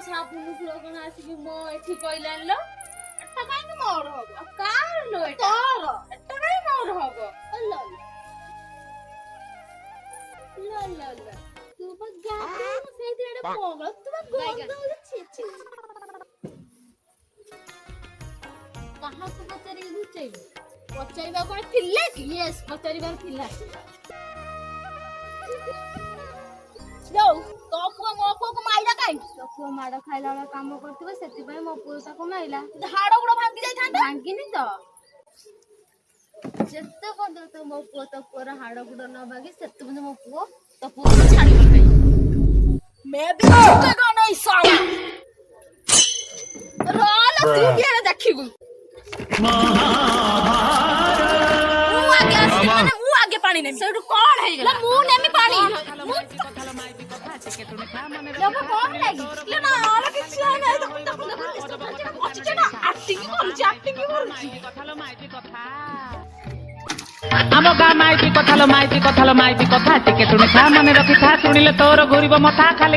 ସାବୁନ ଫୁଲ କଣ ଆସିକି ମୋ ଏଠି କହିଲାଣି ଲୋ ଏଟା କାହିଁକି ମୋର ହବ? ଆଉ କାର ଲୋ ଏଟା ତୋର। ଏଟା କାଇଁ ମୋର ହବ ଲ ତୁ ବା ଗାଧେଇନୁ ସେଇଠି ଏଟା ପଗଳ ତୁ ବା ଗନ୍ଧ ଛି ଛି କାହାକୁ ପଚାରିକି ଘୁଚେଇବୁ ପଚାରିବା କଣ ଥିଲେ କି? ୟେସ୍ ପଚାରିବାର ଥିଲା ଯୋଉ ତୋ ପୁଅ ମୋ ପୁଅକୁ ମାଇଲା କାହିଁକି? ତୋ ପୁଅ ମାଡ଼ ଖାଇଲା ବେଳେ କାମ କରୁଥିବ ସେଥିପାଇଁ ମୋ ପୁଅ ତାକୁ ମାଇଲା ହାଡ ଗୁଡ ଭାଙ୍ଗି ଯାଇଥାନ୍ତା। ଭାଙ୍ଗିନି ତ ଯେତେ ପର୍ଯ୍ୟନ୍ତ ମୋ ପୁଅ ତୋ ପୁଅର ହାଡ ଗୁଡ ନ ଭାଙ୍ଗି ସେତେ ପର୍ଯ୍ୟନ୍ତ ମୋ ପୁଅ ତୋ ପୁଅକୁ ଛାଡିବ ନାହିଁ मैं भी झुकेगा नहीं साला। रोला तू भी है देखिबू। मु आगे आसी माने मु आगे पानी नहीं सेठू कोन हे गेला मु नेमी पानी जब कोन लागी ले ना आला किछ नाही तो अछि ना एक्टिंग करूची आम गाँ माइती कथा लो माइती कथा लो माइती कथा टिके शुणी था मन रखी था शुणिले तोर घूरब मथा खाली